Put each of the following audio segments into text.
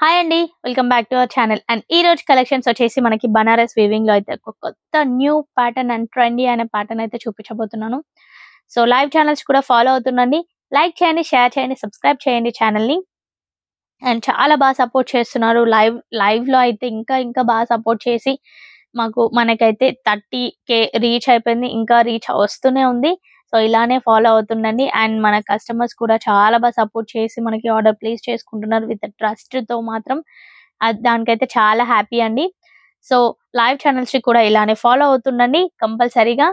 Hi అండి. Welcome back to our channel. And ఈ రోజు కలెక్షన్స్ వచ్చేసి మనకి బనారస్ వీవింగ్ లో అయితే ఒక కొత్త న్యూ ప్యాటర్న్ అండ్ ట్రెండీ అనే ప్యాటర్న్ అయితే చూపించబోతున్నాను. సో లైవ్ ఛానల్స్ కూడా ఫాలో అవుతుండండి. లైక్ చేయండి, షేర్ చేయండి, సబ్స్క్రైబ్ చేయండి ఛానల్ ని. అండ్ చాలా బాగా సపోర్ట్ చేస్తున్నారు. లైవ్ లో అయితే ఇంకా ఇంకా బాగా సపోర్ట్ చేసి మనకైతే 30K రీచ్ అయిపోయింది. ఇంకా రీచ్ వస్తూనే ఉంది. సో ఇలానే ఫాలో అవుతుండండి. అండ్ మన కస్టమర్స్ కూడా చాలా బాగా సపోర్ట్ చేసి మనకి ఆర్డర్ ప్లేస్ చేసుకుంటున్నారు విత్ ట్రస్ట్ తో మాత్రం. దానికైతే చాలా హ్యాపీ అండి. సో లైవ్ ఛానల్స్ కూడా ఇలానే ఫాలో అవుతుండండి కంపల్సరీగా.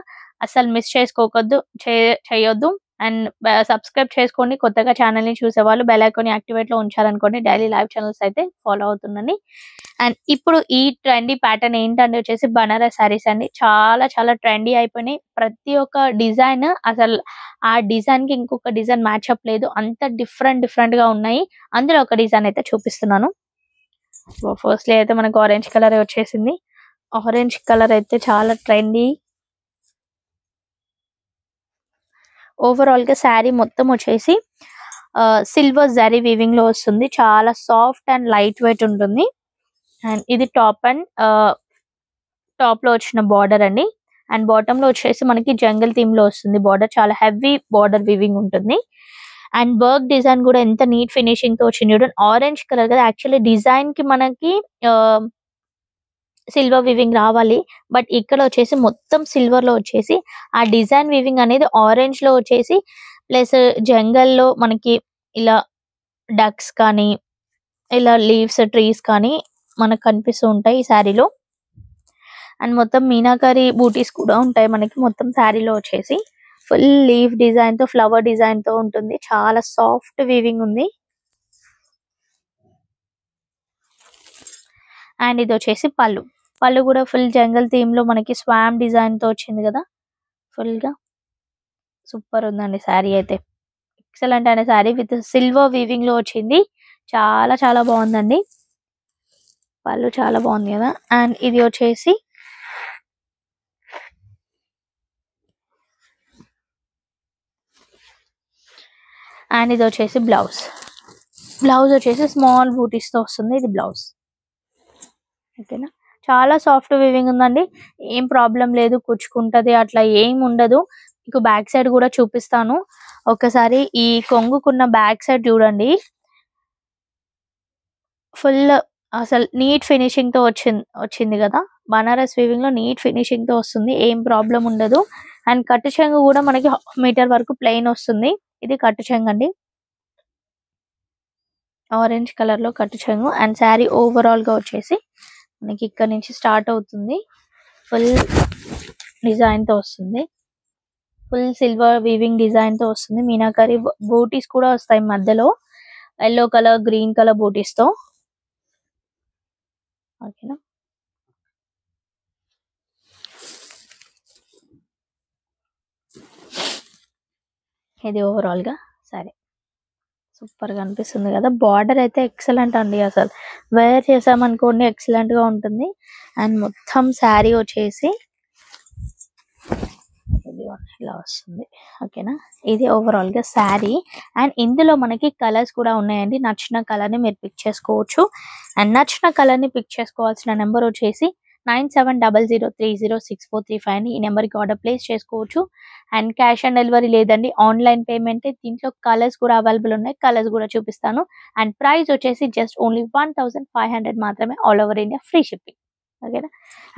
అసలు మిస్ చేసుకోవద్దు, చేయొద్దు. అండ్ సబ్స్క్రైబ్ చేసుకోండి. కొత్తగా ఛానల్ ని చూసేవాళ్ళు బెల్ ఐకాన్ యాక్టివేట్ లో ఉంచారనుకోండి డైలీ లైవ్ ఛానల్స్ అయితే ఫాలో అవుతుండండి. అండ్ ఇప్పుడు ఈ ట్రెండీ ప్యాటర్న్ ఏంటంటే వచ్చేసి బనారస్ సారీస్ అండి. చాలా చాలా ట్రెండీ అయిపోయినాయి. ప్రతి ఒక్క డిజైన్ అసలు ఆ డిజైన్ కి ఇంకొక డిజైన్ మ్యాచ్ అప్ లేదు. అంత డిఫరెంట్ డిఫరెంట్ గా ఉన్నాయి. అందులో ఒక డిజైన్ అయితే చూపిస్తున్నాను. ఫస్ట్లీ అయితే మనకు ఆరెంజ్ కలర్ వచ్చేసింది. ఆరెంజ్ కలర్ అయితే చాలా ట్రెండీ. ఓవరాల్ గా శారీ మొత్తం వచ్చేసి సిల్వర్ జరీ వీవింగ్ లో వస్తుంది. చాలా సాఫ్ట్ అండ్ లైట్ వెయిట్ ఉంటుంది. అండ్ ఇది టాప్ లో వచ్చిన బార్డర్ అండి. అండ్ బాటమ్ లో వచ్చేసి మనకి జంగల్ థీమ్ లో వస్తుంది బార్డర్. చాలా హెవీ బార్డర్ వీవింగ్ ఉంటుంది. అండ్ వర్క్ డిజైన్ కూడా ఎంత నీట్ ఫినిషింగ్ తో వచ్చింది చూడండి. ఆరెంజ్ కలర్ కదా, యాక్చువల్లీ డిజైన్ కి మనకి సిల్వర్ వీవింగ్ రావాలి. బట్ ఇక్కడ వచ్చేసి మొత్తం సిల్వర్ లో వచ్చేసి ఆ డిజైన్ వీవింగ్ అనేది ఆరెంజ్ లో వచ్చేసి ప్లస్ జంగల్ లో మనకి ఇలా డక్స్ కానీ ఇలా లీవ్స్ ట్రీస్ కానీ మనకు కనిపిస్తూ ఉంటాయి ఈ శారీలో. అండ్ మొత్తం మీనాకరి బూటీస్ కూడా ఉంటాయి మనకి మొత్తం శారీలో వచ్చేసి. ఫుల్ లీఫ్ డిజైన్ తో ఫ్లవర్ డిజైన్ తో ఉంటుంది. చాలా సాఫ్ట్ వీవింగ్ ఉంది. అండ్ ఇది వచ్చేసి పళ్ళు కూడా ఫుల్ జంగల్ థీమ్ లో మనకి స్వామ్ డిజైన్ తో వచ్చింది కదా. ఫుల్ గా సూపర్ ఉందండి శారీ అయితే. ఎక్సలెంట్ అనే శారీ విత్ సిల్వర్ వీవింగ్ లో వచ్చింది. చాలా చాలా బాగుందండి. పళ్ళు చాలా బాగుంది కదా. అండ్ ఇది వచ్చేసి బ్లౌజ్ వచ్చేసి స్మాల్ బూటీస్ తో వస్తుంది. ఇది బ్లౌజ్. ఓకేనా. చాలా సాఫ్ట్ వీవింగ్ ఉందండి. ఏం ప్రాబ్లం లేదు, కుచ్చుకుంటది అట్లా ఏం ఉండదు. మీకు బ్యాక్ సైడ్ కూడా చూపిస్తాను. ఒకసారి ఈ కొంగుకున్న బ్యాక్ సైడ్ చూడండి. ఫుల్ అసలు నీట్ ఫినిషింగ్ తో వచ్చింది కదా. బనారస్ వీవింగ్ లో నీట్ ఫినిషింగ్ తో వస్తుంది. ఏం ప్రాబ్లం ఉండదు. అండ్ కట్టు చెంగు కూడా మనకి మీటర్ వరకు ప్లెయిన్ వస్తుంది. ఇది కట్టు చెంగు అండి. ఆరెంజ్ కలర్ లో కట్టు చెంగు. అండ్ శారీ ఓవరాల్ గా వచ్చేసి మనకి ఇక్కడ నుంచి స్టార్ట్ అవుతుంది. ఫుల్ డిజైన్ తో వస్తుంది. ఫుల్ సిల్వర్ వీవింగ్ డిజైన్ తో వస్తుంది. మీనాకరి బూటీస్ కూడా వస్తాయి మధ్యలో. ఎల్లో కలర్ గ్రీన్ కలర్ బూటీస్ తో. ఓకేనా. ఇది ఓవరాల్ గా సరే సూపర్ గా అనిపిస్తుంది కదా. బార్డర్ అయితే ఎక్సలెంట్ అండి. అసలు వేర్ చేసామనుకోండి ఎక్సలెంట్ గా ఉంటుంది. అండ్ మొత్తం శారీ వచ్చేసి ఇది ఇలా వస్తుంది. ఓకేనా. ఇది ఓవరాల్ గా శారీ. అండ్ ఇందులో మనకి కలర్స్ కూడా ఉన్నాయండి. నచ్చిన కలర్ ని మీరు పిక్ చేసుకోవచ్చు. అండ్ నచ్చిన కలర్ ని పిక్ చేసుకోవాల్సిన నెంబర్ వచ్చేసి 9700306435 అని ఈ నెంబర్ కి ఆర్డర్ ప్లేస్ చేసుకోవచ్చు. అండ్ క్యాష్ ఆన్ డెలివరీ లేదండి, ఆన్లైన్ పేమెంట్. దీంట్లో కలర్స్ కూడా అవైలబుల్ ఉన్నాయి. కలర్స్ కూడా చూపిస్తాను. అండ్ ప్రైస్ వచ్చేసి జస్ట్ ఓన్లీ 1500 మాత్రమే. All over India free shipping. ఓకేనా.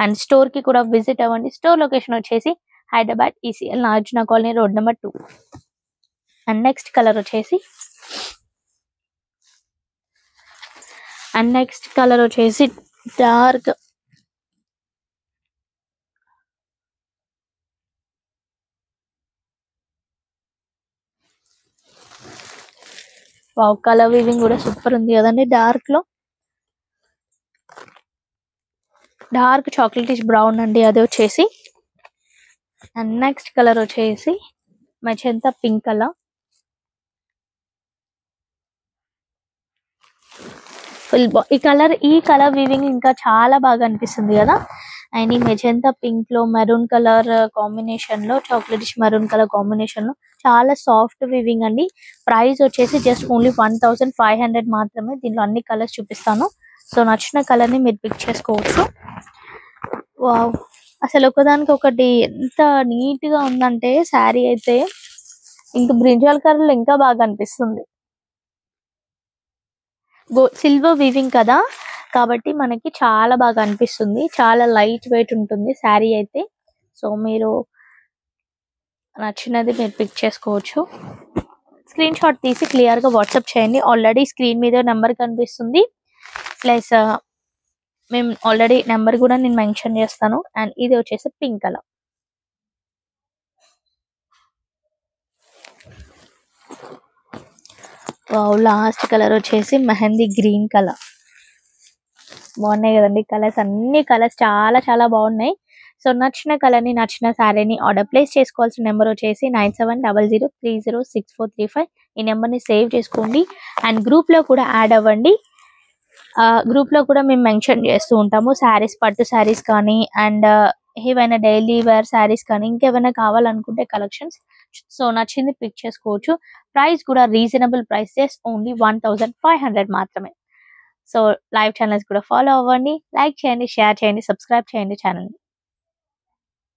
అండ్ స్టోర్ కి కూడా విజిట్ అవ్వండి. స్టోర్ లొకేషన్ వచ్చేసి Hyderabad ECL Nagarjuna colony road number 2. And next colour వచ్చేసి డార్క్ కలర్ వీవింగ్ కూడా సూపర్ ఉంది కదండి. డార్క్ చాక్లెటిష్ బ్రౌన్ అండి అది వచ్చేసి. అండ్ నెక్స్ట్ కలర్ వచ్చేసి మెజంతా పింక్ కలర్. ఫుల్ ఈ కలర్ వీవింగ్ ఇంకా చాలా బాగా అనిపిస్తుంది కదా. అండ్ ఈ మెజెంతా పింక్ లో మెరూన్ కలర్ కాంబినేషన్ లో చాక్లెటిష్ మెరూన్ కలర్ కాంబినేషన్ లో చాలా సాఫ్ట్ వీవింగ్ అండి. ప్రైస్ వచ్చేసి జస్ట్ ఓన్లీ 1500 మాత్రమే. దీనిలో అన్ని కలర్స్ చూపిస్తాను. సో నచ్చిన కలర్ ని మీరు పిక్ చేసుకోవచ్చు. వావ్, అసలు ఒకదానికి ఒకటి ఎంత నీట్ గా ఉందంటే శారీ అయితే ఇంకా బ్రింజాల్ కలర్ లో ఇంకా బాగా అనిపిస్తుంది. సిల్వర్ వీవింగ్ కదా కాబట్టి మనకి చాలా బాగా అనిపిస్తుంది. చాలా లైట్ వెయిట్ ఉంటుంది శారీ అయితే. సో మీరు నచ్చినది మీరు పిక్ చేసుకోవచ్చు. స్క్రీన్ షాట్ తీసి క్లియర్ గా వాట్సాప్ చేయండి. ఆల్రెడీ స్క్రీన్ మీద నెంబర్ కనిపిస్తుంది, ప్లస్ మేము ఆల్రెడీ నెంబర్ కూడా నేను మెన్షన్ చేస్తాను. అండ్ ఇది వచ్చేసి pink colour. Wow, last colour వచ్చేసి మెహందీ గ్రీన్ కలర్. బాగున్నాయి కదండి కలర్స్, అన్ని కలర్స్ చాలా చాలా బాగున్నాయి. సో నచ్చిన కలర్ ని నచ్చిన శారీని ఆర్డర్ ప్లేస్ చేసుకోవాల్సిన నెంబర్ వచ్చేసి 9700306435. ఈ నెంబర్ ని సేవ్ చేసుకోండి. అండ్ గ్రూప్ లో కూడా యాడ్ అవ్వండి. గ్రూప్ లో కూడా మేము మెన్షన్ చేస్తూ ఉంటాము శారీస్, పట్టు శారీస్ కానీ అండ్ ఏవైనా డైలీ వేర్ శారీస్ కానీ ఇంకేమైనా కావాలనుకుంటే కలెక్షన్స్. సో నచ్చింది పిక్ చేసుకోవచ్చు. ప్రైస్ కూడా రీజనబుల్ ప్రైస్, జస్ట్ ఓన్లీ 1500 మాత్రమే. సో లైవ్ ఛానల్స్ కూడా ఫాలో అవ్వండి, లైక్ చేయండి, షేర్ చేయండి, సబ్స్క్రైబ్ చేయండి ఛానల్ ని.